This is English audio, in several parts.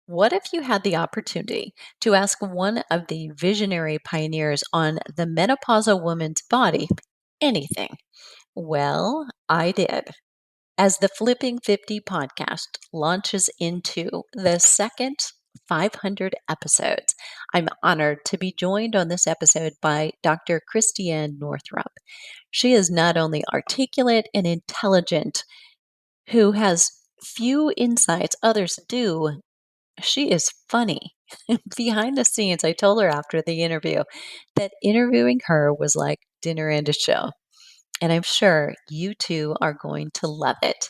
What if you had the opportunity to ask one of the visionary pioneers on the menopausal woman's body anything? Well, I did. As the Flipping 50 podcast launches into the second 500 episodes, I'm honored to be joined on this episode by Dr. Christiane Northrup. She is not only articulate and intelligent, who has few insights others do, she is funny. Behind the scenes, I told her after the interview that interviewing her was like dinner and a show. And I'm sure you too are going to love it.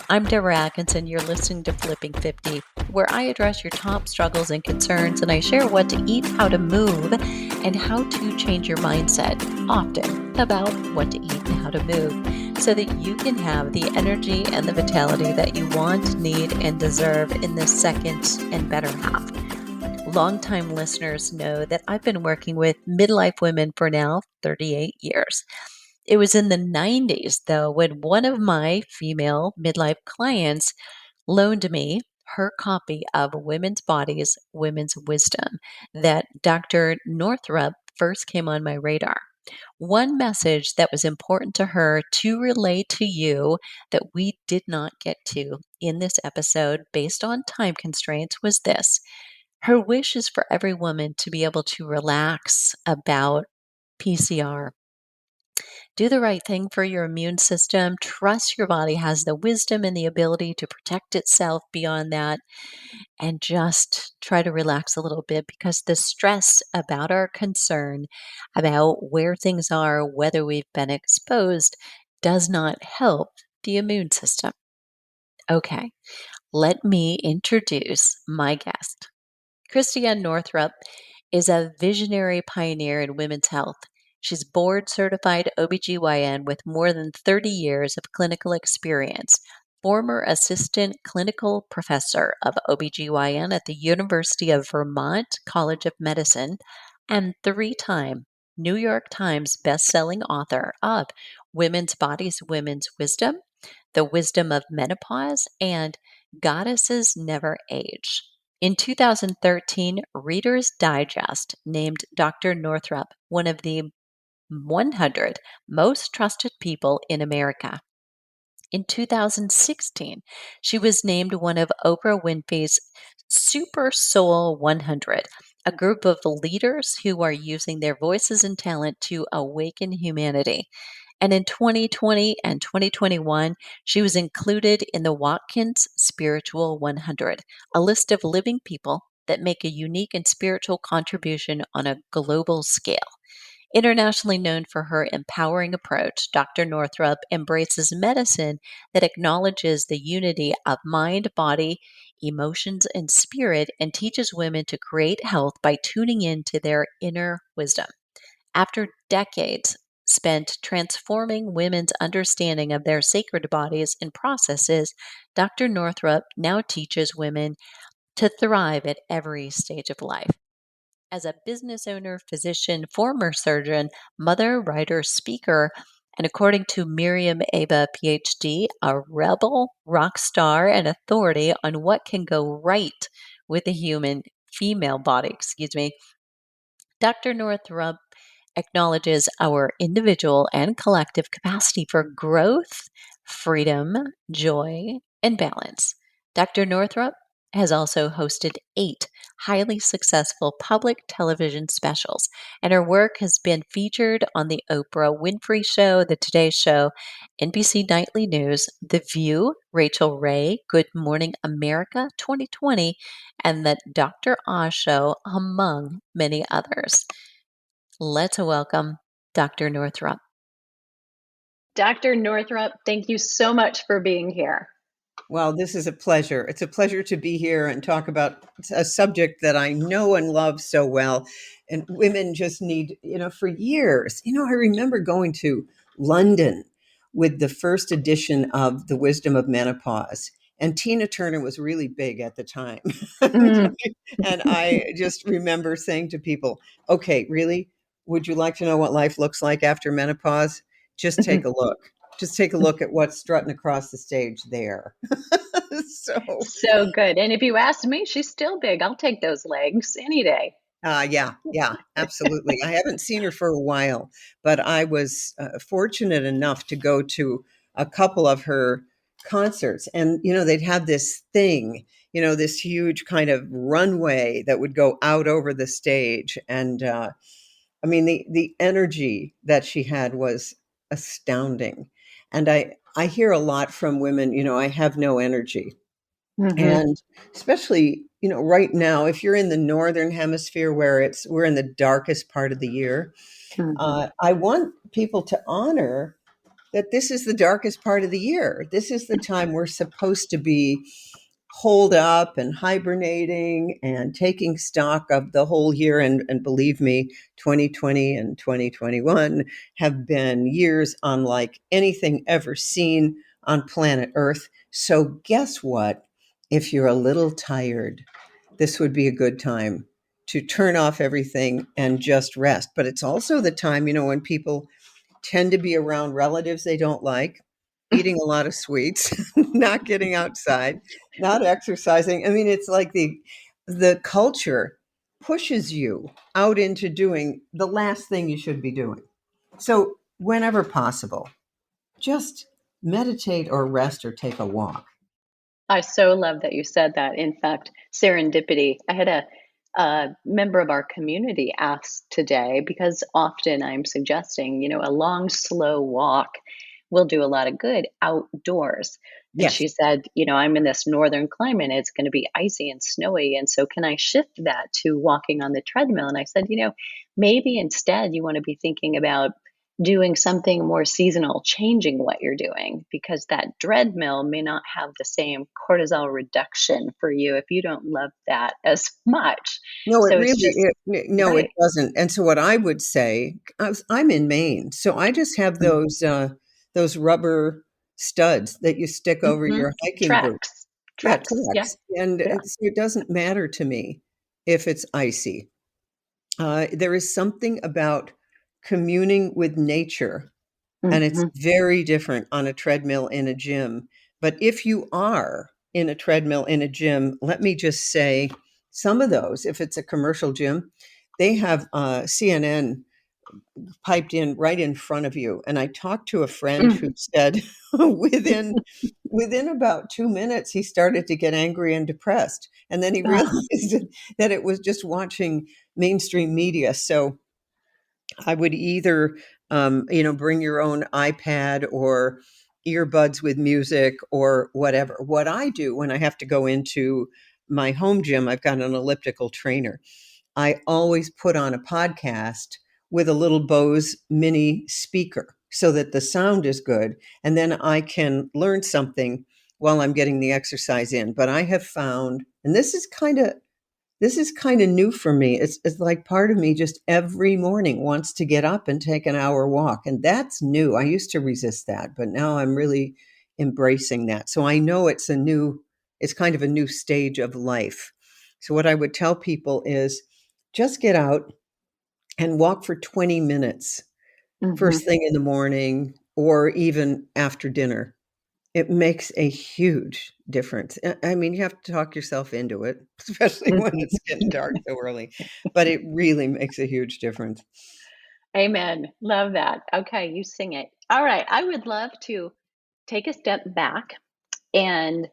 I'm Deborah Atkinson. You're listening to Flipping 50, where I address your top struggles and concerns, and I share what to eat, how to move, and how to change your mindset, often about what to eat and how to move, so that you can have the energy and the vitality that you want, need, and deserve in the second and better half. Longtime listeners know that I've been working with midlife women for now 38 years. It was in the 90s, though, when one of my female midlife clients loaned me her copy of Women's Bodies, Women's Wisdom that Dr. Northrup first came on my radar. One message that was important to her to relay to you that we did not get to in this episode based on time constraints was this. Her wish is for every woman to be able to relax about PCR. Do the right thing for your immune system. Trust your body has the wisdom and the ability to protect itself beyond that. And just try to relax a little bit because the stress about our concern about where things are, whether we've been exposed, does not help the immune system. Okay, let me introduce my guest. Christiane Northrup is a visionary pioneer in women's health. She's board certified OBGYN with more than 30 years of clinical experience, former assistant clinical professor of OBGYN at the University of Vermont College of Medicine, and three-time New York Times bestselling author of Women's Bodies, Women's Wisdom, The Wisdom of Menopause, and Goddesses Never Age. In 2013, Reader's Digest named Dr. Northrup one of the 100 most trusted people in America. In 2016, she was named one of Oprah Winfrey's Super Soul 100, a group of leaders who are using their voices and talent to awaken humanity. And in 2020 and 2021, she was included in the Watkins Spiritual 100, a list of living people that make a unique and spiritual contribution on a global scale. Internationally known for her empowering approach, Dr. Northrup embraces medicine that acknowledges the unity of mind, body, emotions, and spirit and teaches women to create health by tuning into their inner wisdom. After decades spent transforming women's understanding of their sacred bodies and processes, Dr. Northrup now teaches women to thrive at every stage of life. As a business owner, physician, former surgeon, mother, writer, speaker, and according to Miriam Ava, PhD, a rebel, rock star, and authority on what can go right with the human female body, Dr. Northrup acknowledges our individual and collective capacity for growth, freedom, joy, and balance. Dr. Northrup has also hosted 8 highly successful public television specials, and her work has been featured on The Oprah Winfrey Show, The Today Show, NBC Nightly News, The View, Rachel Ray, Good Morning America 2020, and The Dr. Oz Show, among many others. Let's welcome Dr. Northrup. Dr. Northrup, thank you so much for being here. Well, this is a pleasure. It's a pleasure to be here and talk about a subject that I know and love so well. And women just need, for years. I remember going to London with the first edition of The Wisdom of Menopause. And Tina Turner was really big at the time. Mm. And I just remember saying to people, okay, really? Would you like to know what life looks like after menopause? Just take a look. Just take a look at what's strutting across the stage there. So good. And if you ask me, she's still big. I'll take those legs any day. Yeah, absolutely. I haven't seen her for a while, but I was fortunate enough to go to a couple of her concerts. And, they'd have this thing, this huge kind of runway that would go out over the stage. And I mean, the energy that she had was astounding. And I hear a lot from women, I have no energy. Hmm. And especially, right now, if you're in the northern hemisphere where we're in the darkest part of the year, Hmm. I want people to honor that this is the darkest part of the year. This is the time we're supposed to be holed up and hibernating and taking stock of the whole year. And believe me, 2020 and 2021 have been years unlike anything ever seen on planet Earth. So guess what? If you're a little tired, this would be a good time to turn off everything and just rest. But it's also the time, when people tend to be around relatives they don't like, eating a lot of sweets, not getting outside, not exercising. I mean, it's like the culture pushes you out into doing the last thing you should be doing. So whenever possible, just meditate or rest or take a walk. I so love that you said that. In fact, serendipity. I had a member of our community ask today because often I'm suggesting, a long, slow walk will do a lot of good outdoors. And Yes. she said, I'm in this northern climate, it's going to be icy and snowy. And so, can I shift that to walking on the treadmill? And I said, maybe instead you want to be thinking about doing something more seasonal, changing what you're doing, because that treadmill may not have the same cortisol reduction for you if you don't love that as much. No, it So really it's just no, it right. doesn't. And so what I would say, I'm in Maine, so I just have those rubber studs that you stick over Hmm. your hiking boot. Tracks, Yeah, tracks. Yeah, tracks. And, yeah. so it doesn't matter to me if it's icy. There is something about communing with nature, and it's Hmm. very different on a treadmill in a gym. But if you are in a treadmill in a gym, let me just say some of those, if it's a commercial gym, they have CNN piped in right in front of you. And I talked to a friend who said within about 2 minutes, he started to get angry and depressed. And then he realized that it was just watching mainstream media. So I would either, bring your own iPad or earbuds with music or whatever. What I do when I have to go into my home gym, I've got an elliptical trainer. I always put on a podcast with a little Bose mini speaker so that the sound is good. And then I can learn something while I'm getting the exercise in. But I have found, and this is kind of new for me. It's like part of me just every morning wants to get up and take an hour walk. And that's new. I used to resist that, but now I'm really embracing that. So I know it's kind of a new stage of life. So what I would tell people is just get out and walk for 20 minutes Hmm. first thing in the morning or even after dinner. It makes a huge difference. I mean, you have to talk yourself into it, especially when it's getting dark so early, but it really makes a huge difference. Amen. Love that. Okay, you sing it. All right. I would love to take a step back and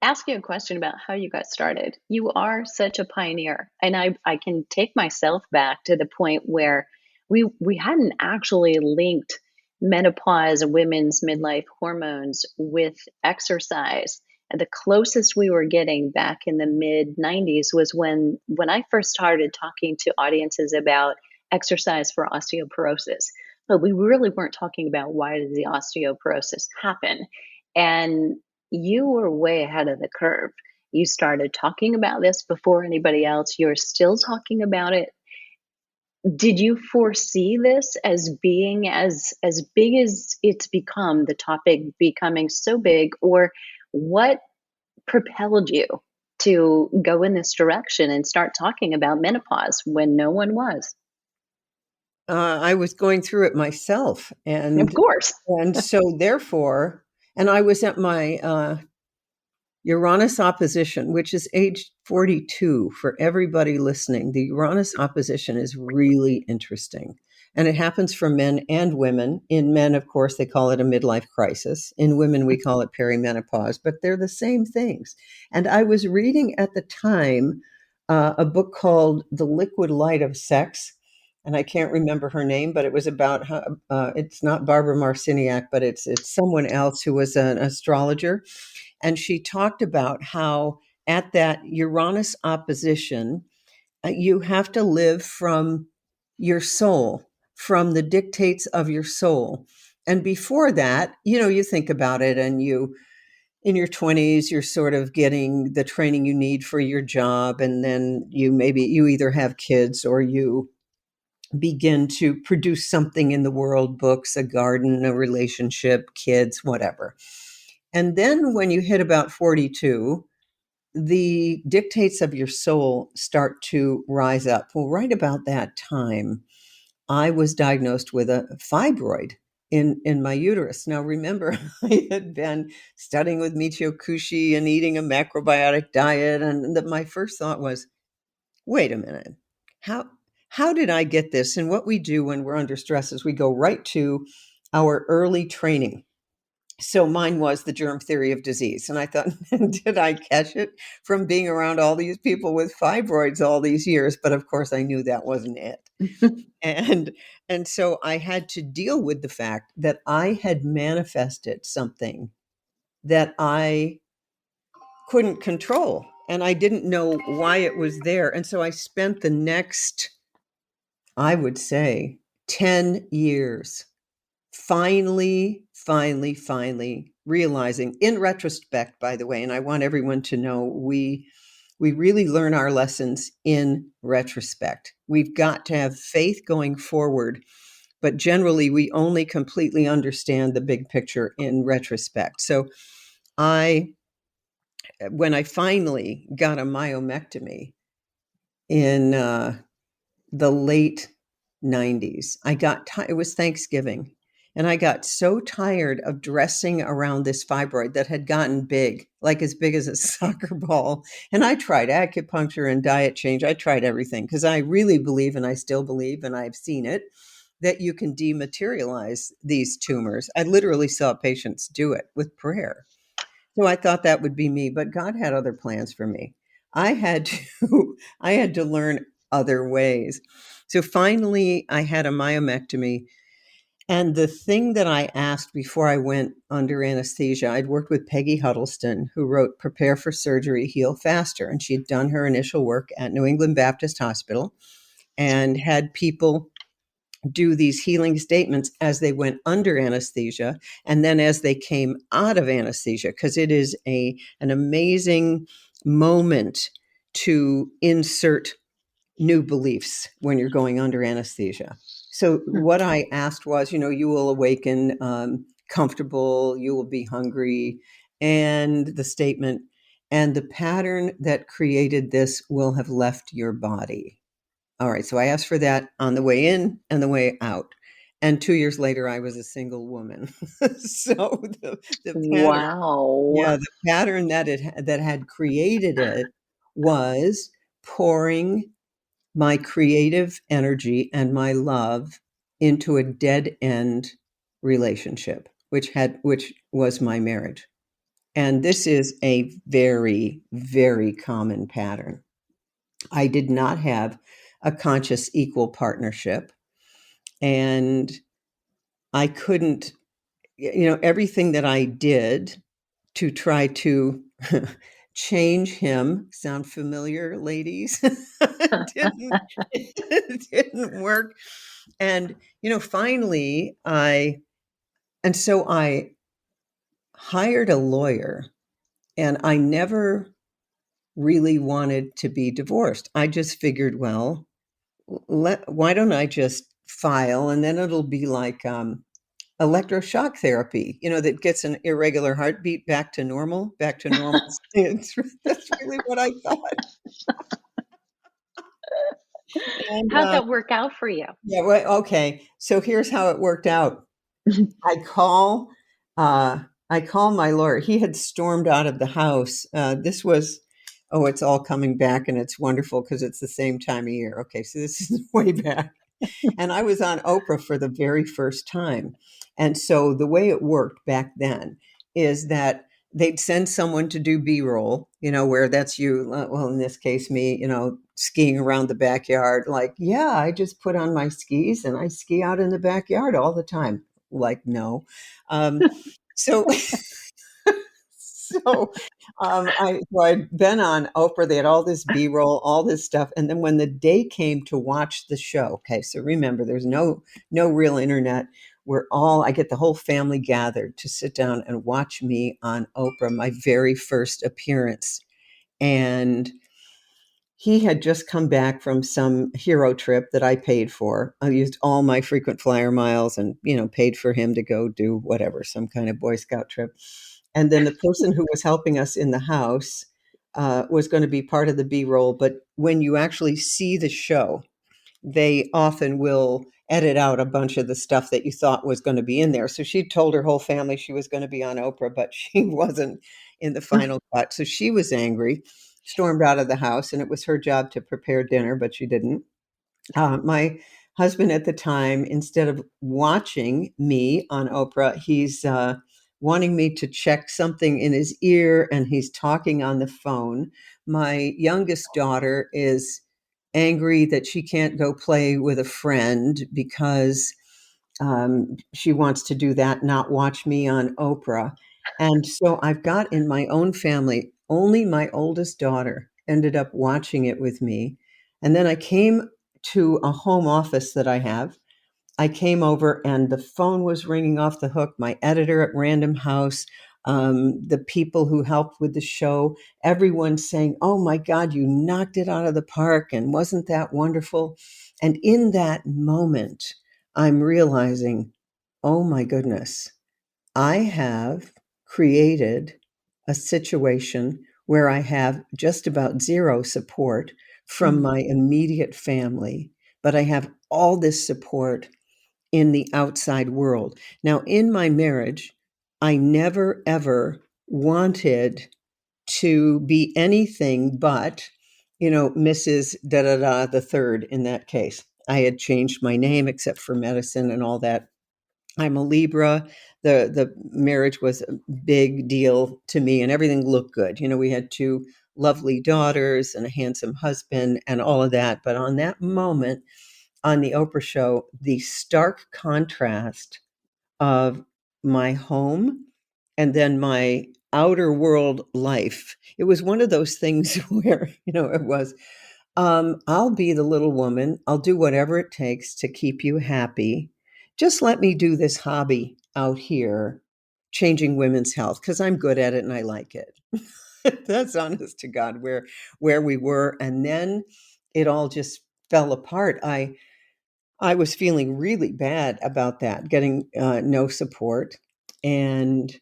ask you a question about how you got started. You are such a pioneer, and I can take myself back to the point where we hadn't actually linked menopause, women's midlife hormones with exercise. And the closest we were getting back in the mid 90s was when I first started talking to audiences about exercise for osteoporosis. But we really weren't talking about why does the osteoporosis happen. And you were way ahead of the curve. You started talking about this before anybody else. You're still talking about it. Did you foresee this as being as big as it's become, the topic becoming so big, or what propelled you to go in this direction and start talking about menopause when no one was? I was going through it myself, Of and course. so therefore, and I was at my Uranus opposition, which is age 42 for everybody listening. The Uranus opposition is really interesting. And it happens for men and women. In men, of course, they call it a midlife crisis. In women, we call it perimenopause, but they're the same things. And I was reading at the time a book called The Liquid Light of Sex. And I can't remember her name, but it was about how, it's not Barbara Marciniak, but it's someone else who was an astrologer. And she talked about how at that Uranus opposition, you have to live from your soul, from the dictates of your soul. And before that, you think about it, and in your 20s, you're sort of getting the training you need for your job. And then you either have kids or you begin to produce something in the world, books, a garden, a relationship, kids, whatever. And then when you hit about 42, the dictates of your soul start to rise up. Well, right about that time, I was diagnosed with a fibroid in my uterus. Now, remember, I had been studying with Michio Kushi and eating a macrobiotic diet. And my first thought was, wait a minute, how did I get this? And what we do when we're under stress is we go right to our early training. So mine was the germ theory of disease. And I thought, did I catch it from being around all these people with fibroids all these years? But of course, I knew that wasn't it. And so I had to deal with the fact that I had manifested something that I couldn't control. And I didn't know why it was there. And so I spent the next, I would say, 10 years finally realizing, in retrospect, by the way, and I want everyone to know, we really learn our lessons in retrospect. We've got to have faith going forward, but generally we only completely understand the big picture in retrospect. So when I finally got a myomectomy in the late 90s, it was Thanksgiving. And I got so tired of dressing around this fibroid that had gotten big, like as big as a soccer ball. And I tried acupuncture and diet change. I tried everything because I really believe, and I still believe, and I've seen it, that you can dematerialize these tumors. I literally saw patients do it with prayer. So I thought that would be me, but God had other plans for me. I had to learn other ways. So finally, I had a myomectomy. And the thing that I asked before I went under anesthesia, I'd worked with Peggy Huddleston, who wrote Prepare for Surgery, Heal Faster. And she'd done her initial work at New England Baptist Hospital and had people do these healing statements as they went under anesthesia and then as they came out of anesthesia, because it is an amazing moment to insert new beliefs when you're going under anesthesia. So what I asked was, you will awaken comfortable, you will be hungry, and the statement, and the pattern that created this will have left your body. All right, so I asked for that on the way in and the way out. And 2 years later, I was a single woman. So the pattern, Wow. the pattern that had created it was pouring my creative energy and my love into a dead end relationship, which was my marriage. And this is a very, very common pattern. I did not have a conscious equal partnership, and I couldn't, everything that I did to try to change him, sound familiar, ladies? It didn't work. And, finally so I hired a lawyer, and I never really wanted to be divorced. I just figured, well, why don't I just file, and then it'll be like electroshock therapy, that gets an irregular heartbeat back to normal. That's really what I thought. And How'd that work out for you? yeah, well, okay. So here's how it worked out. I call I called my lawyer. He had stormed out of the house. This was, oh, it's all coming back and it's wonderful because it's the same time of year. Okay, so this is way back. And I was on Oprah for the very first time. And so the way it worked back then is that they'd send someone to do B-roll, where that's you, well, in this case, me, skiing around the backyard. Like, yeah, I just put on my skis and I ski out in the backyard all the time. Like, no. So I'd been on Oprah. They had all this B-roll, all this stuff, and then when the day came to watch the show, okay, so remember, there's no real internet. I get the whole family gathered to sit down and watch me on Oprah, my very first appearance, and he had just come back from some hero trip that I paid for. I used all my frequent flyer miles and, paid for him to go do whatever, some kind of Boy Scout trip. And then the person who was helping us in the house was going to be part of the B-roll. But when you actually see the show, they often will edit out a bunch of the stuff that you thought was going to be in there. So she told her whole family she was going to be on Oprah, but she wasn't in the final cut. So she was angry, stormed out of the house, and it was her job to prepare dinner, but she didn't. My husband at the time, instead of watching me on Oprah, he's wanting me to check something in his ear, and he's talking on the phone. My youngest daughter is angry that she can't go play with a friend because she wants to do that, not watch me on Oprah. And so I've got in my own family, only my oldest daughter ended up watching it with me. And then I came to a home office that I have. I came over and the phone was ringing off the hook. My editor at Random House, the people who helped with the show, everyone saying, "Oh my God, you knocked it out of the park. And wasn't that wonderful?" And in that moment, I'm realizing, oh my goodness, I have created a situation where I have just about zero support from Mm. my immediate family, but I have all this support in the outside world. Now, in my marriage, I never ever wanted to be anything but, Mrs. Da da da the third in that case. I had changed my name except for medicine and all that. I'm a Libra. The marriage was a big deal to me and everything looked good. We had two lovely daughters and a handsome husband and all of that. But on that moment on the Oprah show, the stark contrast of my home and then my outer world life. It was one of those things where, it was, I'll be the little woman. I'll do whatever it takes to keep you happy. Just let me do this hobby out here, changing women's health, because I'm good at it and I like it. That's honest to God where we were. And then it all just fell apart. I was feeling really bad about that, getting no support. And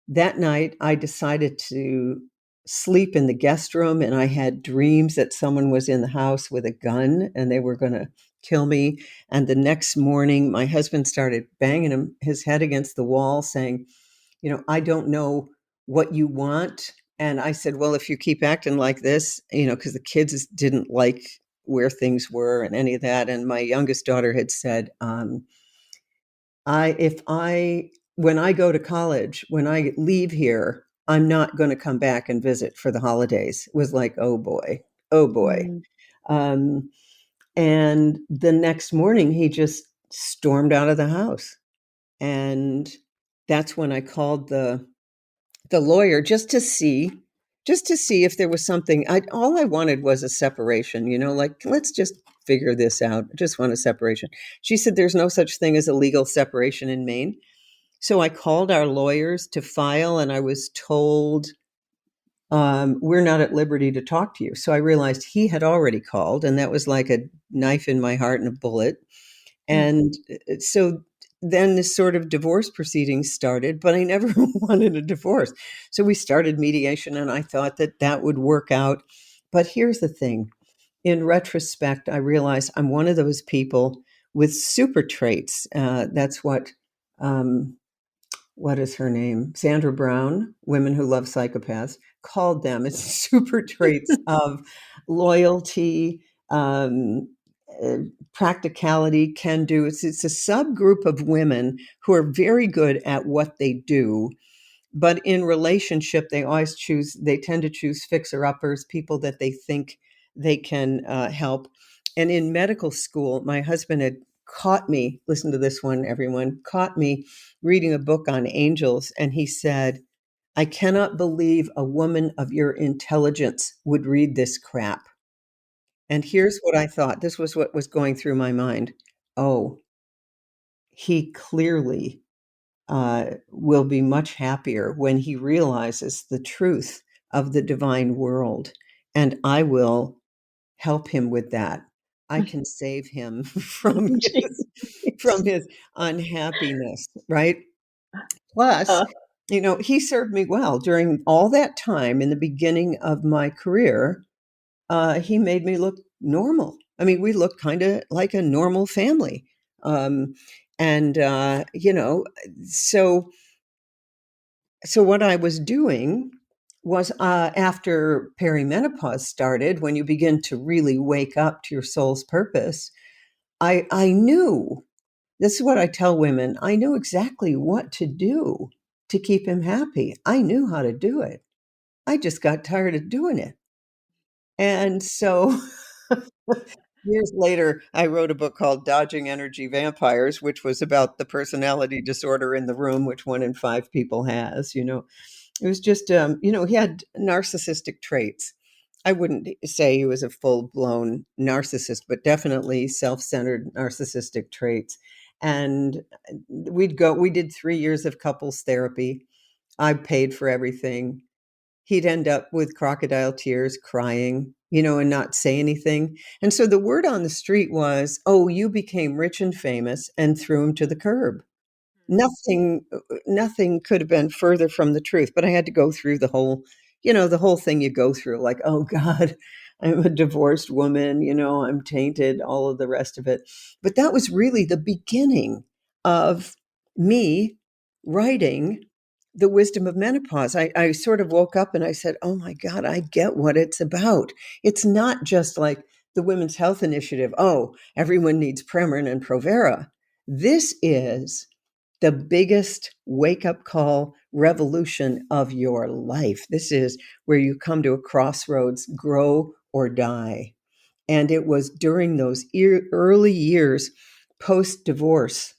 that night, I decided to sleep in the guest room, and I had dreams that someone was in the house with a gun and they were going to kill me. And the next morning, my husband started banging his head against the wall, saying, I don't know what you want. And I said, well, if you keep acting like this, because the kids didn't like where things were and any of that. And my youngest daughter had said, when I go to college, when I leave here, I'm not going to come back and visit for the holidays. It was like, oh boy, oh boy. Mm. Um, and the next morning, he just stormed out of the house. And that's when I called the lawyer just to see if there was something. All I wanted was a separation, like, let's just figure this out. I just want a separation. She said there's no such thing as a legal separation in Maine. So I called our lawyers to file, and I was told, we're not at liberty to talk to you. So I realized he had already called, and that was like a knife in my heart and a bullet. Mm. And so then this sort of divorce proceedings started, but I never wanted a divorce. So we started mediation, and I thought that would work out. But here's the thing. In retrospect, I realize I'm one of those people with super traits. That's what what is her name? Sandra Brown, Women Who Love Psychopaths, called them as super traits of loyalty, um, uh, practicality, can do. It's a subgroup of women who are very good at what they do, but in relationship, they tend to choose fixer uppers, people that they think they can help. And in medical school, my husband had caught me, listen to this one, everyone, caught me reading a book on angels. And he said, I cannot believe a woman of your intelligence would read this crap. And here's what I thought. This was what was going through my mind. Oh, he clearly will be much happier when he realizes the truth of the divine world. And I will help him with that. I can save him from his unhappiness, right? Plus, Uh, he served me well during all that time in the beginning of my career. He made me look normal. I mean, we looked kind of like a normal family. Um, and, so what I was doing was after perimenopause started, when you begin to really wake up to your soul's purpose, I knew, this is what I tell women, I knew exactly what to do to keep him happy. I knew how to do it. I just got tired of doing it. And so years later, I wrote a book called Dodging Energy Vampires, which was about the personality disorder in the room, which 1 in 5 people has. It was just, he had narcissistic traits. I wouldn't say he was a full blown narcissist, but definitely self centered narcissistic traits. And we did 3 years of couples therapy. I paid for everything. He'd end up with crocodile tears, crying, and not say anything. And so the word on the street was, oh, you became rich and famous and threw him to the curb. Nothing could have been further from the truth, but I had to go through the whole thing you go through, like, oh God, I'm a divorced woman, I'm tainted, all of the rest of it. But that was really the beginning of me writing the Wisdom of Menopause. I sort of woke up and I said, oh my God, I get what it's about. It's not just like the Women's Health Initiative. Oh, everyone needs Premarin and Provera. This is the biggest wake up call revolution of your life. This is where you come to a crossroads, grow or die. And it was during those early years post divorce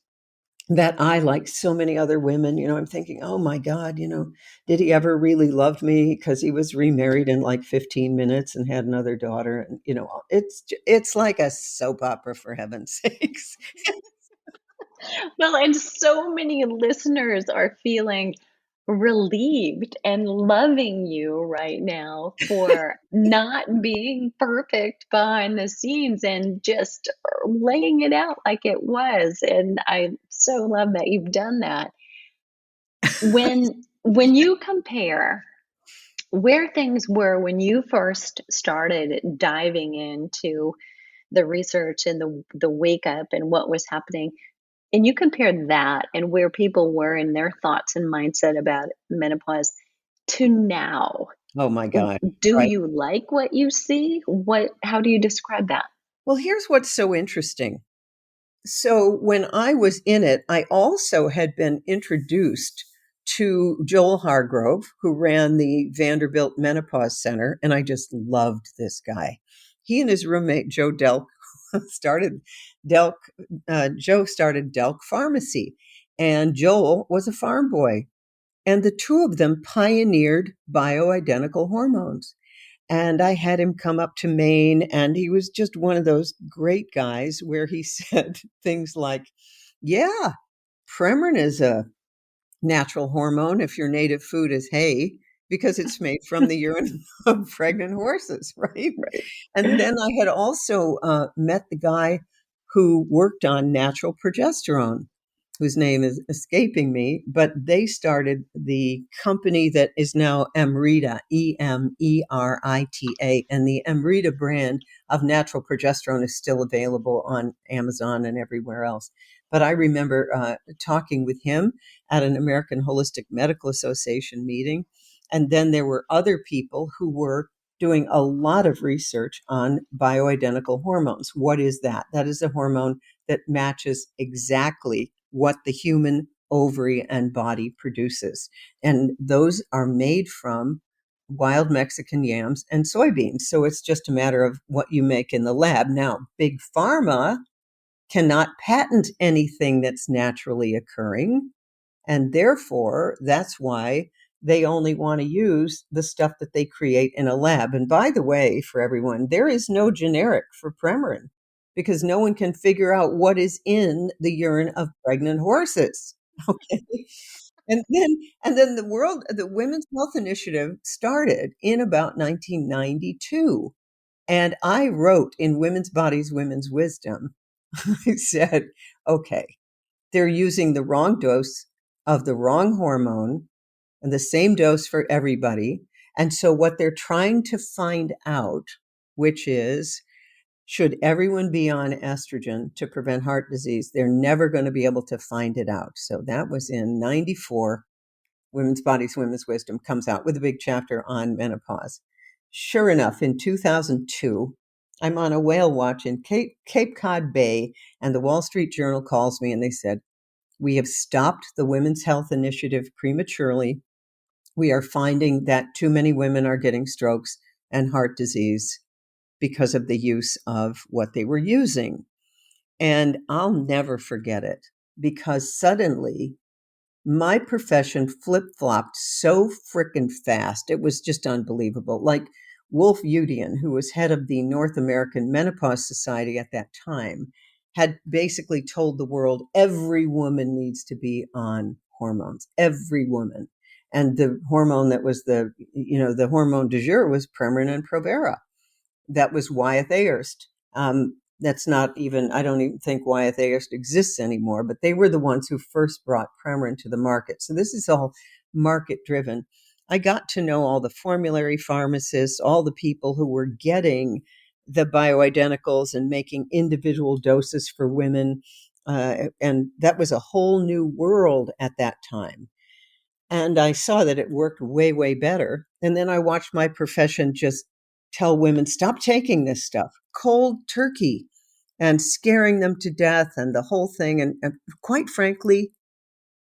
that I, like so many other women, I'm thinking, oh my God, did he ever really love me? Because he was remarried in like 15 minutes and had another daughter. And, it's like a soap opera, for heaven's sakes. well, and so many listeners are feeling relieved and loving you right now for not being perfect behind the scenes and just laying it out like it was. And I so love that you've done that. When you compare where things were when you first started diving into the research and the wake up and what was happening, and you compare that and where people were in their thoughts and mindset about menopause to now, Oh my God. do Right. you like what you see? How do you describe that? Well, here's what's so interesting. So when I was in it, I also had been introduced to Joel Hargrove, who ran the Vanderbilt Menopause Center, and I just loved this guy. He and his roommate Joe Delk started Delk. Joe started Delk Pharmacy, and Joel was a farm boy, and the two of them pioneered bioidentical hormones. And I had him come up to Maine, and he was just one of those great guys where he said things like, yeah, Premarin is a natural hormone if your native food is hay, because it's made from the urine of pregnant horses, right? And then I had also met the guy who worked on natural progesterone, whose name is escaping me, but they started the company that is now Emrita, Emerita, and the Emrita brand of natural progesterone is still available on Amazon and everywhere else. But I remember talking with him at an American Holistic Medical Association meeting. And then there were other people who were doing a lot of research on bioidentical hormones. What is that? That is a hormone that matches exactly what the human ovary and body produces. And those are made from wild Mexican yams and soybeans. So it's just a matter of what you make in the lab. Now, big pharma cannot patent anything that's naturally occurring. And therefore, that's why they only want to use the stuff that they create in a lab. And by the way, for everyone, there is no generic for Premarin because no one can figure out what is in the urine of pregnant horses. Okay. And then the Women's Health Initiative started in about 1992. And I wrote in Women's Bodies, Women's Wisdom, I said, okay, they're using the wrong dose of the wrong hormone and the same dose for everybody. And so what they're trying to find out, which is, should everyone be on estrogen to prevent heart disease? They're never going to be able to find it out. So that was in 94. Women's Bodies, Women's Wisdom comes out with a big chapter on menopause. Sure enough, in 2002, I'm on a whale watch in Cape Cod Bay, and the Wall Street Journal calls me and they said, we have stopped the Women's Health Initiative prematurely. We are finding that too many women are getting strokes and heart disease because of the use of what they were using. And I'll never forget it because suddenly my profession flip-flopped so frickin' fast. It was just unbelievable. Like Wolf Udian, who was head of the North American Menopause Society at that time, had basically told the world every woman needs to be on hormones, every woman. And the hormone that was the hormone du jour was Premarin and Provera. That was Wyeth Ayerst. That's not even, I don't even think Wyeth Ayerst exists anymore, but they were the ones who first brought Premarin to the market. So this is all market driven. I got to know all the formulary pharmacists, all the people who were getting the bioidenticals and making individual doses for women. And that was a whole new world at that time. And I saw that it worked way, way better. And then I watched my profession just tell women, stop taking this stuff, cold turkey, and scaring them to death and the whole thing. And quite frankly,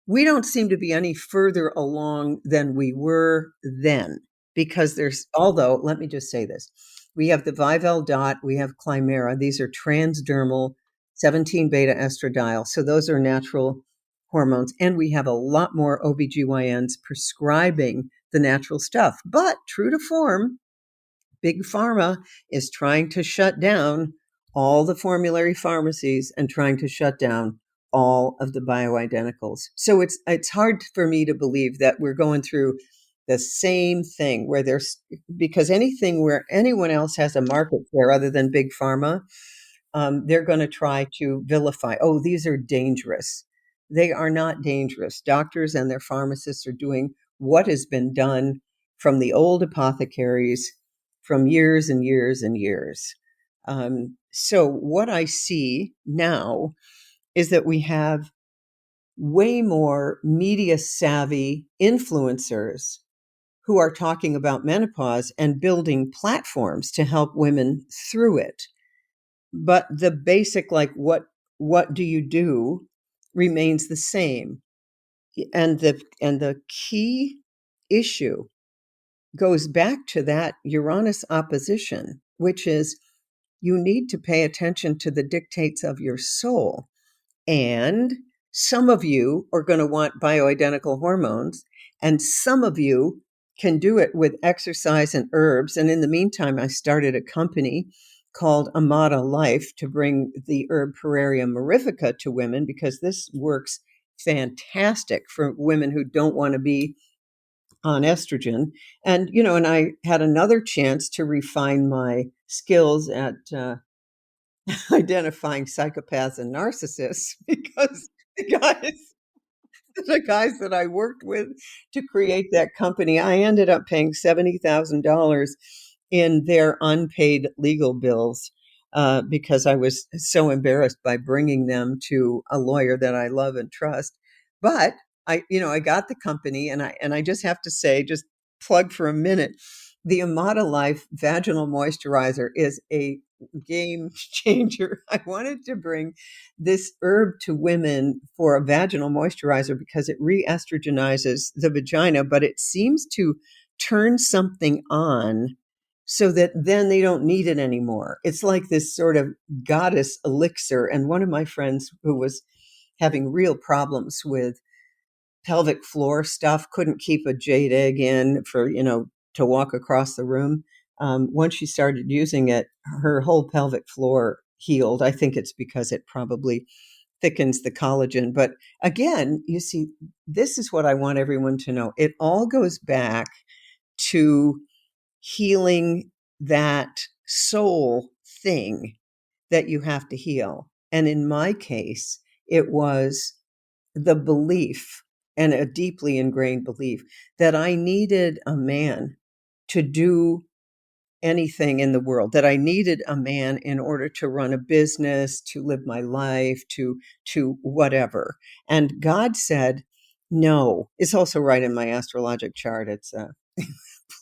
we don't seem to be any further along than we were then because although, let me just say this, we have the Vivel dot, we have Climera. These are transdermal 17 beta estradiol. So those are natural hormones. And we have a lot more OBGYNs prescribing the natural stuff. But true to form, Big Pharma is trying to shut down all the formulary pharmacies and trying to shut down all of the bioidenticals. So it's hard for me to believe that we're going through the same thing where because anything where anyone else has a market share other than Big Pharma, they're going to try to vilify. Oh, these are dangerous. They are not dangerous. Doctors and their pharmacists are doing what has been done from the old apothecaries from years and years and years. So what I see now is that we have way more media savvy influencers who are talking about menopause and building platforms to help women through it. But the basic, like, what do you do remains the same. And the key issue goes back to that Uranus opposition, which is you need to pay attention to the dictates of your soul. And some of you are going to want bioidentical hormones, and some of you can do it with exercise and herbs. And in the meantime, I started a company called Amata Life to bring the herb Pereria mirifica to women because this works fantastic for women who don't want to be on estrogen. And, and I had another chance to refine my skills at identifying psychopaths and narcissists because the guys that I worked with to create that company, I ended up paying $70,000 in their unpaid legal bills because I was so embarrassed by bringing them to a lawyer that I love and trust. But I got the company, and I just have to say, just plug for a minute, the Amata Life vaginal moisturizer is a game changer. I wanted to bring this herb to women for a vaginal moisturizer because it re-estrogenizes the vagina, but it seems to turn something on so that then they don't need it anymore. It's like this sort of goddess elixir. And one of my friends who was having real problems with pelvic floor stuff, couldn't keep a jade egg in for, to walk across the room. Once she started using it, her whole pelvic floor healed. I think it's because it probably thickens the collagen. But again, you see, this is what I want everyone to know. It all goes back to healing that soul thing that you have to heal. And in my case, it was the belief, and a deeply ingrained belief, that I needed a man to do anything in the world, that I needed a man in order to run a business, to live my life, to whatever. And God said, no. It's also right in my astrologic chart. It's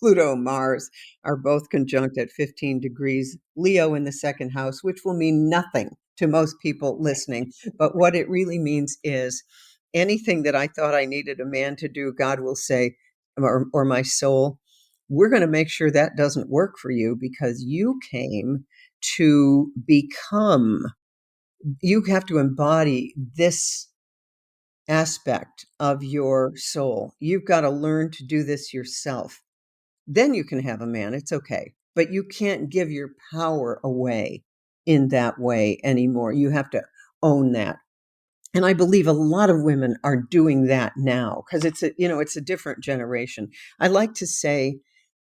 Pluto and Mars are both conjunct at 15 degrees Leo in the second house, which will mean nothing to most people listening. But what it really means is anything that I thought I needed a man to do, God will say, or my soul, we're going to make sure that doesn't work for you, because you came to become, you have to embody this aspect of your soul. You've got to learn to do this yourself. Then you can have a man. It's okay. But you can't give your power away in that way anymore. You have to own that. And I believe a lot of women are doing that now, because it's a different generation. I like to say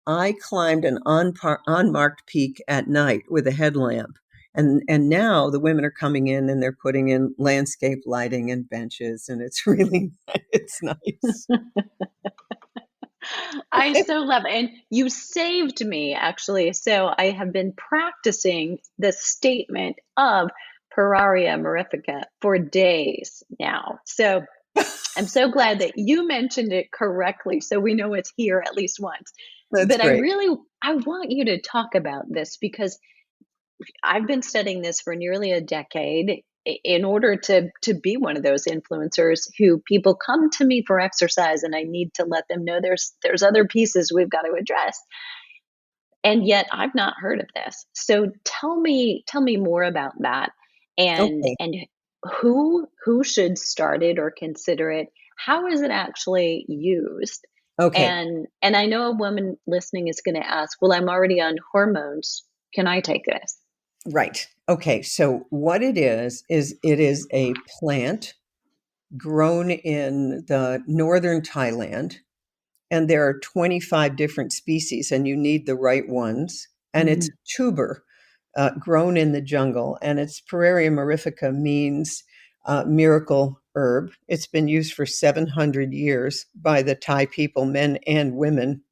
I climbed an unmarked peak at night with a headlamp. And now the women are coming in and they're putting in landscape lighting and benches, and it's really, it's nice. I so love it. And you saved me, actually. So I have been practicing the statement of Pararia Mirifica for days now. So I'm so glad that you mentioned it correctly, so we know it's here at least once. That's But great. I want you to talk about this, because I've been studying this for nearly a decade in order to be one of those influencers who people come to me for exercise, and I need to let them know there's other pieces we've got to address. And yet I've not heard of this. So tell me more about that, Okay. and who should start it or consider it? How is it actually used? Okay. And I know a woman listening is going to ask, well, I'm already on hormones. Can I take this? Right. Okay. So what it is it is a plant grown in the northern Thailand, and there are 25 different species, and you need the right ones. And it's a Mm. tuber grown in the jungle, and its Pararia mirifica means miracle herb. It's been used for 700 years by the Thai people, men and women,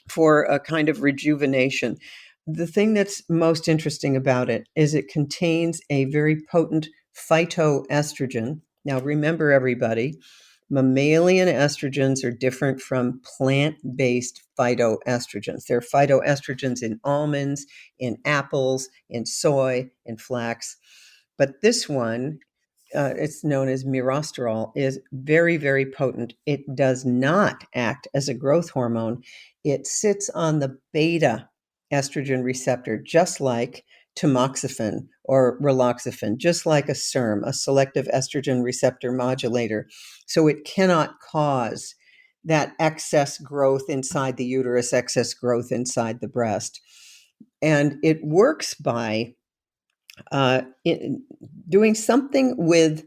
for a kind of rejuvenation. The thing that's most interesting about it is it contains a very potent phytoestrogen. Now, remember, everybody, mammalian estrogens are different from plant based phytoestrogens. There are phytoestrogens in almonds, in apples, in soy, in flax. But this one, it's known as mirasterol, is very, very potent. It does not act as a growth hormone. It sits on the beta estrogen receptor, just like tamoxifen or raloxifene, just like a SERM, a selective estrogen receptor modulator. So it cannot cause that excess growth inside the uterus, excess growth inside the breast. And it works by uh, doing something with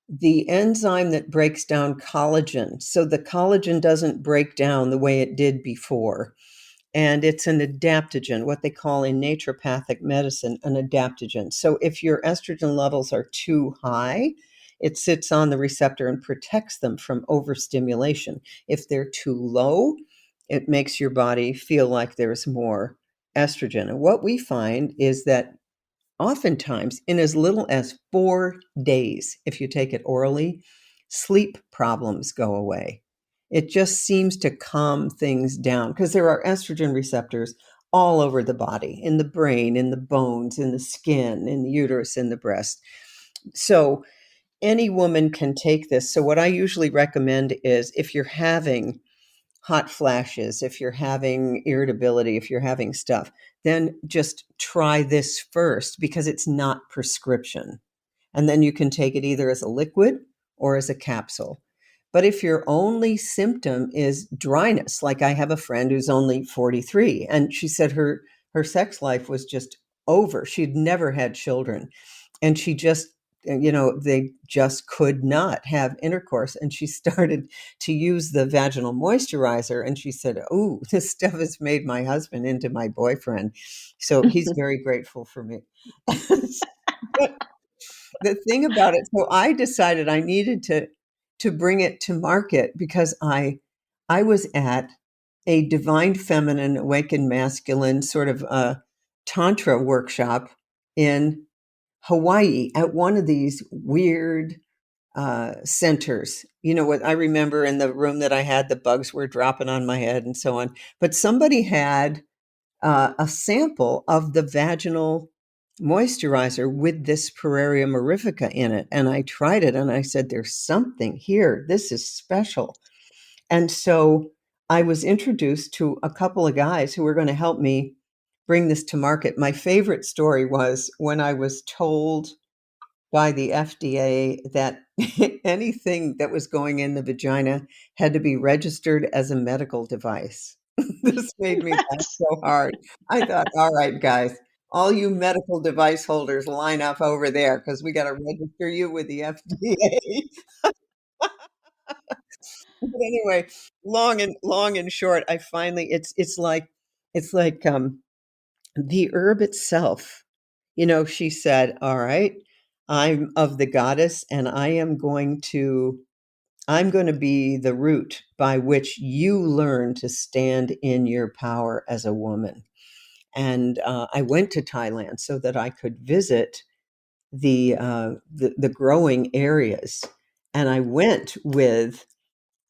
the enzyme that breaks down collagen. So the collagen doesn't break down the way it did before. And it's an adaptogen, what they call in naturopathic medicine, an adaptogen. So if your estrogen levels are too high, it sits on the receptor and protects them from overstimulation. If they're too low, it makes your body feel like there's more estrogen. And what we find is that oftentimes in as little as 4 days, if you take it orally, sleep problems go away. It just seems to calm things down because there are estrogen receptors all over the body, in the brain, in the bones, in the skin, in the uterus, in the breast. So any woman can take this. So what I usually recommend is if you're having hot flashes, if you're having irritability, if you're having stuff, then just try this first because it's not prescription. And then you can take it either as a liquid or as a capsule. But if your only symptom is dryness, like I have a friend who's only 43, and she said her sex life was just over. She'd never had children. And she just, they just could not have intercourse. And she started to use the vaginal moisturizer. And she said, "Oh, this stuff has made my husband into my boyfriend." So he's very grateful for me. But the thing about it, so I decided I needed to bring it to market because I was at a divine feminine, awaken masculine sort of tantra workshop in Hawaii at one of these weird centers. You know what? I remember in the room that I had, the bugs were dropping on my head and so on. But somebody had a sample of the vaginal moisturizer with this Pararia mirifica in it. And I tried it and I said, "There's something here. This is special." And so I was introduced to a couple of guys who were going to help me bring this to market. My favorite story was when I was told by the FDA that anything that was going in the vagina had to be registered as a medical device. This made me laugh so hard. I thought, all right, guys, all you medical device holders line up over there because we got to register you with the FDA. But anyway, long and short, I finally it's like the herb itself. She said, "All right, I'm of the goddess and I'm going to be the root by which you learn to stand in your power as a woman." And I went to Thailand so that I could visit the growing areas. And I went with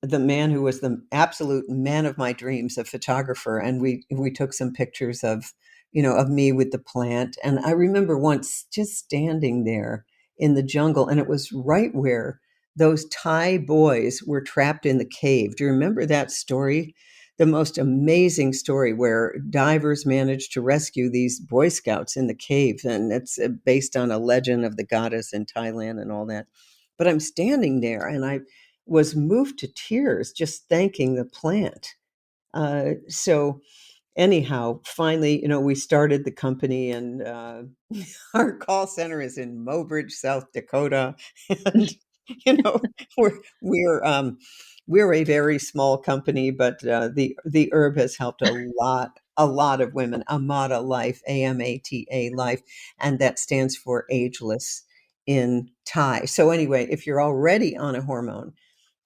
the man who was the absolute man of my dreams, a photographer, and we took some pictures of me with the plant. And I remember once just standing there in the jungle, and it was right where those Thai boys were trapped in the cave. Do you remember that story? The most amazing story where divers managed to rescue these Boy Scouts in the cave, and it's based on a legend of the goddess in Thailand and all that. But I'm standing there, and I was moved to tears just thanking the plant. So anyhow, finally, we started the company, and our call center is in Mobridge, South Dakota, and you know we're a very small company, but the herb has helped a lot of women. Amata Life, AMATA Life, and that stands for ageless in Thai. So anyway, if you're already on a hormone,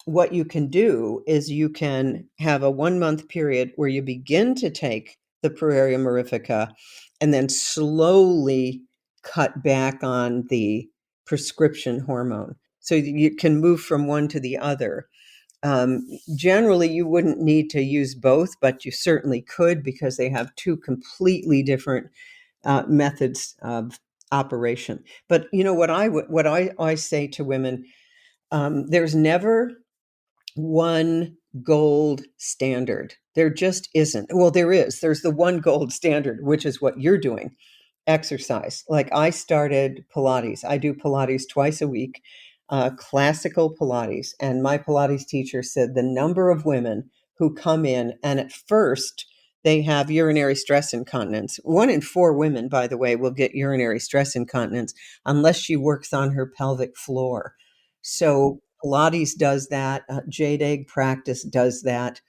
what you can do is you can have a 1 month period where you begin to take the Pararia mirifica and then slowly cut back on the prescription hormone. So you can move from one to the other. Generally, you wouldn't need to use both, but you certainly could because they have two completely different methods of operation. But what I say to women, there's never one gold standard. There just isn't. Well, there is. There's the one gold standard, which is what you're doing, exercise. Like I started Pilates. I do Pilates twice a week, classical Pilates. And my Pilates teacher said the number of women who come in and at first they have urinary stress incontinence. 1 in 4 women, by the way, will get urinary stress incontinence unless she works on her pelvic floor. So Pilates does that. Jade egg practice does that.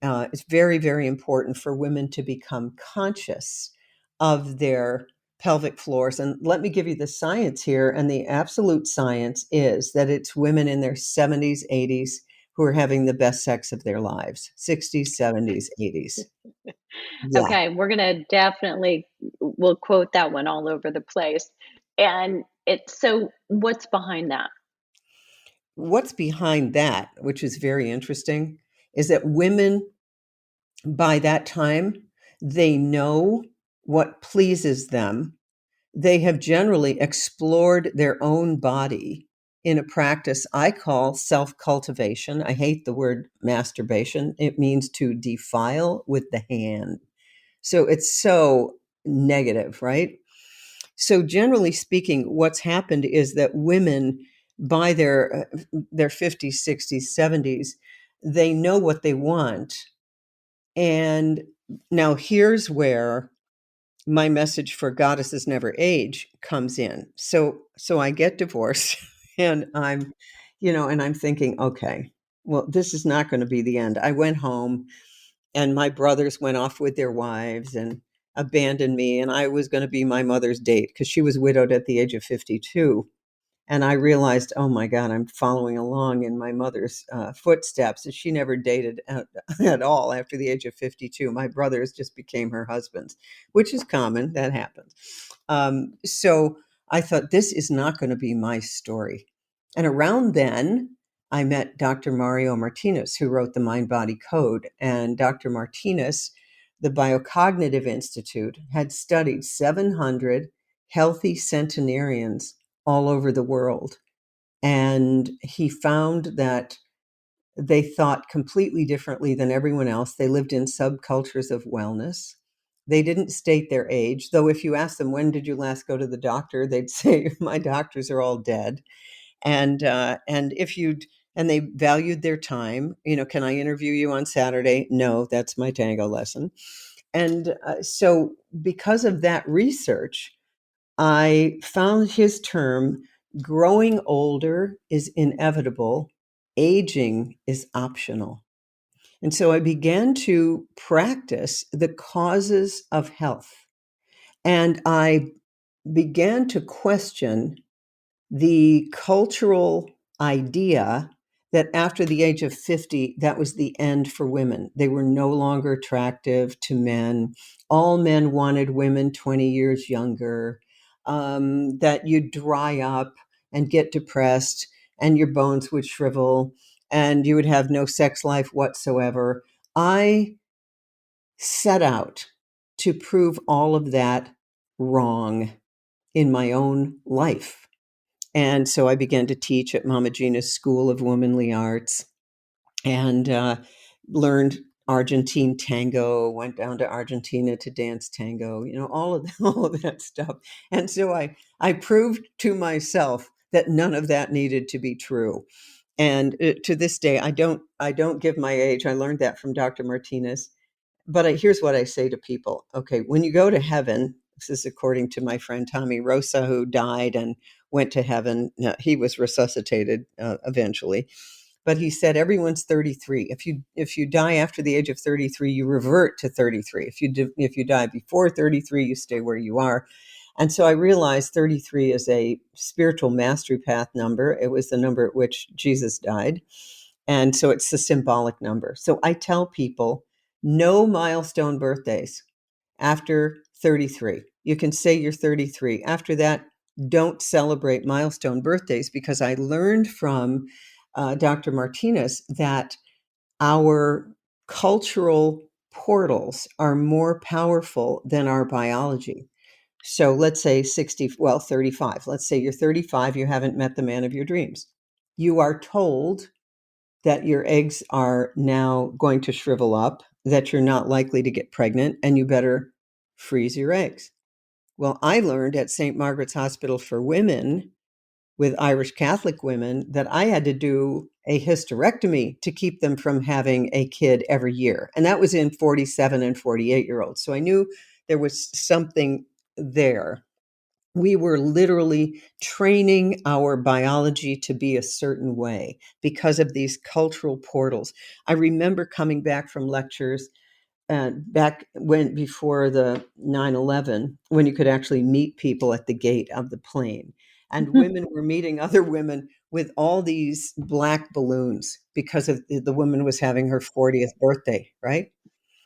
It's very, very important for women to become conscious of their pelvic floors. And let me give you the science here. And the absolute science is that it's women in their 70s, 80s who are having the best sex of their lives. 60s, 70s, 80s. Yeah. Okay, we're going to definitely we'll quote that one all over the place. And so what's behind that? What's behind that, which is very interesting, is that women by that time, they know what pleases them. They have generally explored their own body in a practice I call self-cultivation. I hate the word masturbation. It means to defile with the hand. So it's so negative, right? So generally speaking, what's happened is that women by their 50s, 60s, 70s, they know what they want. And now here's where my message for goddesses never age comes in. So I get divorced and I'm thinking, okay, well, this is not going to be the end. I went home and my brothers went off with their wives and abandoned me, and I was going to be my mother's date because she was widowed at the age of 52. And I realized, oh my God, I'm following along in my mother's footsteps. And she never dated at all after the age of 52. My brothers just became her husbands, which is common. That happens. So I thought, this is not going to be my story. And around then, I met Dr. Mario Martinez, who wrote the Mind Body Code. And Dr. Martinez, the Biocognitive Institute, had studied 700 healthy centenarians all over the world. And he found that they thought completely differently than everyone else. They lived in subcultures of wellness. They didn't state their age, though if you ask them, when did you last go to the doctor? They'd say, my doctors are all dead. And if you'd, and they valued their time. Can I interview you on Saturday? No, that's my tango lesson. And so because of that research, I found his term, growing older is inevitable, aging is optional. And so I began to practice the causes of health. And I began to question the cultural idea that after the age of 50, that was the end for women. They were no longer attractive to men. All men wanted women 20 years younger, that you'd dry up and get depressed and your bones would shrivel and you would have no sex life whatsoever. I set out to prove all of that wrong in my own life. And so I began to teach at Mama Gina's School of Womanly Arts and learned Argentine tango, went down to Argentina to dance tango, all of that stuff. And so I proved to myself that none of that needed to be true. And to this day, I don't give my age. I learned that from Dr. Martinez. But here's what I say to people. Okay, when you go to heaven, this is according to my friend Tommy Rosa, who died and went to heaven. He was resuscitated eventually. But he said everyone's 33. If you die after the age of 33, you revert to 33. If you die before 33, you stay where you are. And so I realized 33 is a spiritual mastery path number. It was the number at which Jesus died. And so it's the symbolic number. So I tell people, no milestone birthdays after 33. You can say you're 33. After that, don't celebrate milestone birthdays, because I learned from Dr. Martinez that our cultural portals are more powerful than our biology. So let's say 35. Let's say you're 35, you haven't met the man of your dreams. You are told that your eggs are now going to shrivel up, that you're not likely to get pregnant, and you better freeze your eggs. Well, I learned at St. Margaret's Hospital for Women with Irish Catholic women that I had to do a hysterectomy to keep them from having a kid every year. And that was in 47 and 48-year-olds. So I knew there was something there. We were literally training our biology to be a certain way because of these cultural portals. I remember coming back from lectures back when before the 9/11, when you could actually meet people at the gate of the plane. And women were meeting other women with all these black balloons because of the woman was having her 40th birthday, right?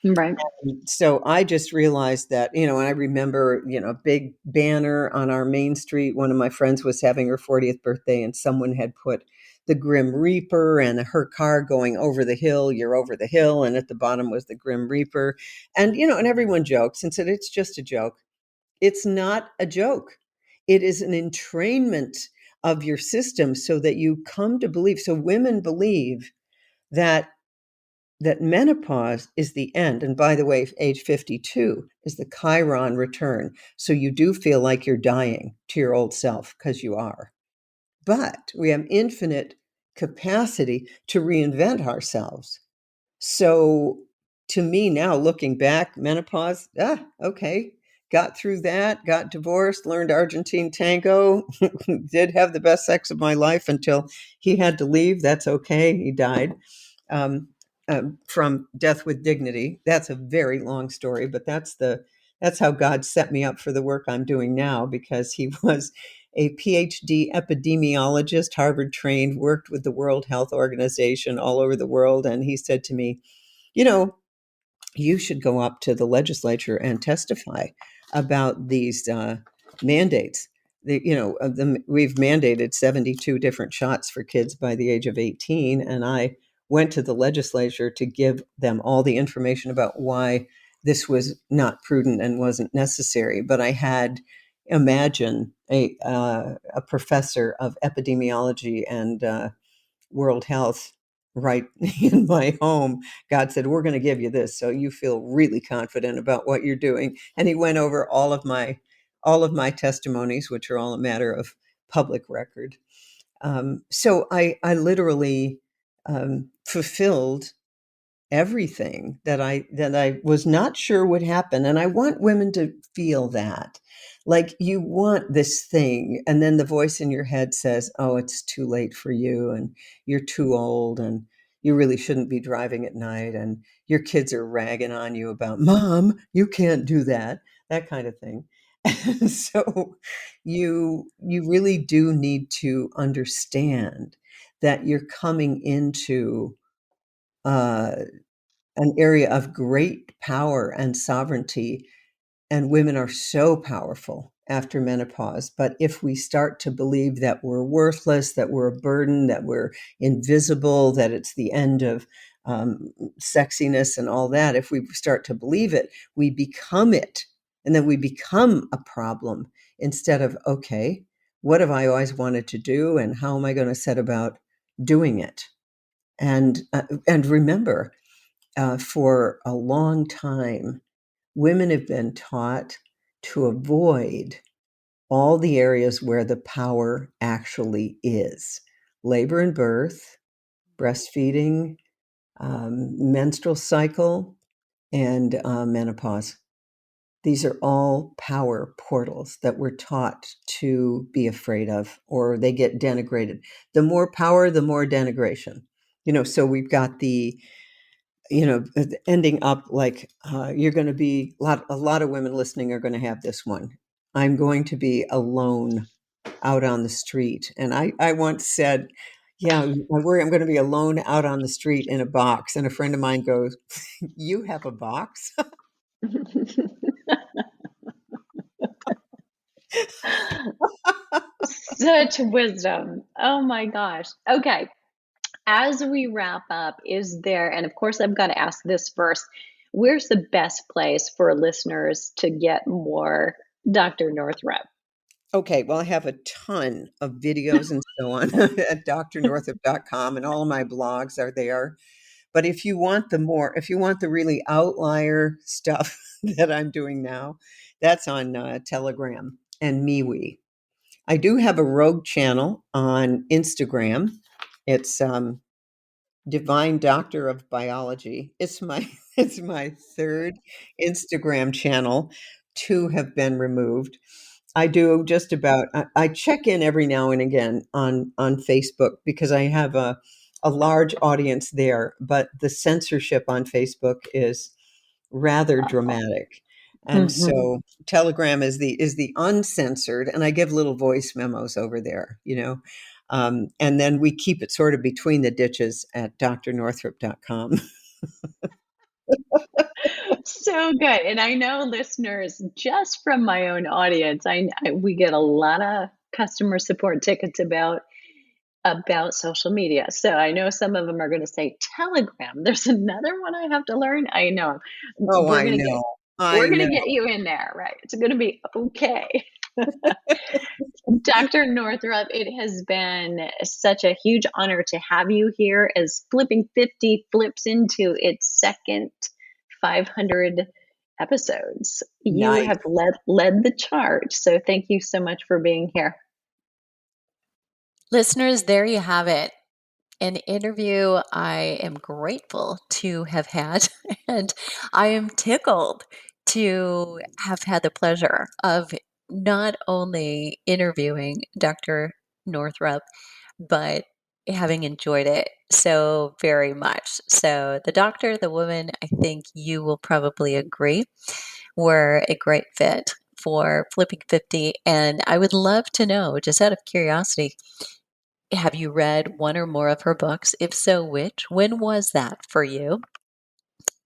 Right. So I just realized that, and I remember, a big banner on our main street. One of my friends was having her 40th birthday, and someone had put the Grim Reaper and her car going over the hill, you're over the hill. And at the bottom was the Grim Reaper. And, and everyone jokes and said, it's just a joke. It's not a joke. It is an entrainment of your system so that you come to believe. So women believe that menopause is the end. And by the way, age 52 is the Chiron return. So you do feel like you're dying to your old self, because you are. But we have infinite capacity to reinvent ourselves. So to me now, looking back, menopause, okay, got through that, got divorced, learned Argentine tango, did have the best sex of my life until he had to leave. That's okay. He died. Um, from death with dignity. That's a very long story, but that's how God set me up for the work I'm doing now, because he was a PhD epidemiologist, Harvard trained, worked with the World Health Organization all over the world. And he said to me, you know, you should go up to the legislature and testify about these mandates. We've mandated 72 different shots for kids by the age of 18. And I went to the legislature to give them all the information about why this was not prudent and wasn't necessary. But I had imagine a professor of epidemiology and World Health right in my home. God said, we're going to give you this so you feel really confident about what you're doing. And he went over all of my testimonies, which are all a matter of public record. So I literally fulfilled everything that I was not sure would happen. And I want women to feel that. Like, you want this thing, and then the voice in your head says, oh, it's too late for you, and you're too old, and you really shouldn't be driving at night, and your kids are ragging on you about, mom, you can't do that kind of thing. And so you really do need to understand that you're coming into uh, an area of great power and sovereignty, and women are so powerful after menopause. But if we start to believe that we're worthless, that we're a burden, that we're invisible, that it's the end of sexiness and all that, if we start to believe it, we become it. And then we become a problem, instead of, okay, what have I always wanted to do, and how am I going to set about doing it? And remember, for a long time, women have been taught to avoid all the areas where the power actually is: labor and birth, breastfeeding, menstrual cycle, and menopause. These are all power portals that we're taught to be afraid of, or they get denigrated. The more power, the more denigration. So we've got the ending up like, you're going to be a lot of women listening are going to have this one. I'm going to be alone out on the street. And I once said, yeah, I worry I'm going to be alone out on the street in a box. And a friend of mine goes, you have a box? Such wisdom. Oh my gosh. Okay. As we wrap up, is there, and of course, I've got to ask this first, where's the best place for listeners to get more Dr. Northrup? Okay, well, I have a ton of videos and so on at drnorthup.com, and all of my blogs are there. But if you want the really outlier stuff that I'm doing now, that's on Telegram and MeWe. I do have a rogue channel on Instagram. It's Divine Doctor of Biology. It's my it's my third Instagram channel. Two have been removed. I do just about. I check in every now and again on Facebook, because I have a large audience there, but the censorship on Facebook is rather dramatic. And Mhm. so Telegram is the uncensored, and I give little voice memos over there. And then we keep it sort of between the ditches at drnorthrup.com. So good. And I know listeners, just from my own audience, we get a lot of customer support tickets about social media. So I know some of them are going to say Telegram. There's another one I have to learn. I know. Oh, We're I going to get know. I we're going know. to get you in there, right? It's going to be okay. Dr. Northrup, it has been such a huge honor to have you here as Flipping 50 flips into its second 500 episodes. You Nice. have led the charge. So thank you so much for being here. Listeners, there you have it. An interview I am grateful to have had, and I am tickled to have had the pleasure of not only interviewing Dr. Northrup, but having enjoyed it so very much. So, the doctor, the woman, I think you will probably agree, were a great fit for Flipping 50. And I would love to know, just out of curiosity, have you read one or more of her books? If so, which? When was that for you?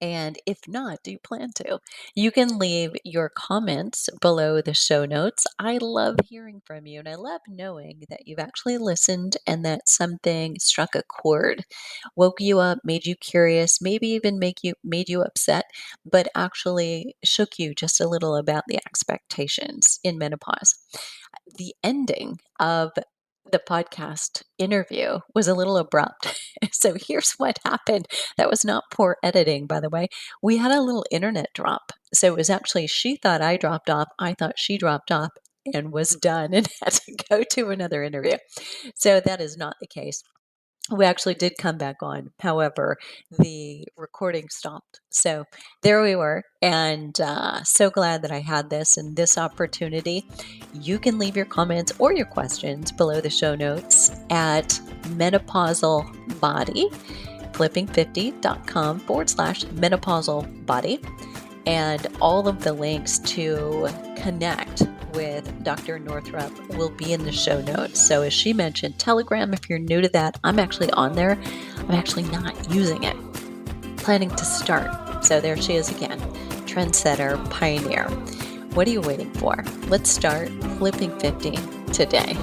And if not, do you plan to? You can leave your comments below the show notes. I love hearing from you, and I love knowing that you've actually listened and that something struck a chord, woke you up, made you curious, maybe even made you upset, but actually shook you just a little about the expectations in menopause. The ending of the podcast interview was a little abrupt. So here's what happened. That was not poor editing, by the way. We had a little internet drop. So it was actually, she thought I dropped off, I thought she dropped off and was done and had to go to another interview. So that is not the case. We actually did come back on. However, the recording stopped. So there we were. And so glad that I had this and this opportunity. You can leave your comments or your questions below the show notes at Menopausal Body, flipping50.com/menopausal body. And all of the links to connect with Dr. Northrup will be in the show notes. So as she mentioned, Telegram, if you're new to that, I'm actually on there. I'm actually not using it. Planning to start. So there she is again. Trendsetter, pioneer. What are you waiting for? Let's start Flipping 50 today.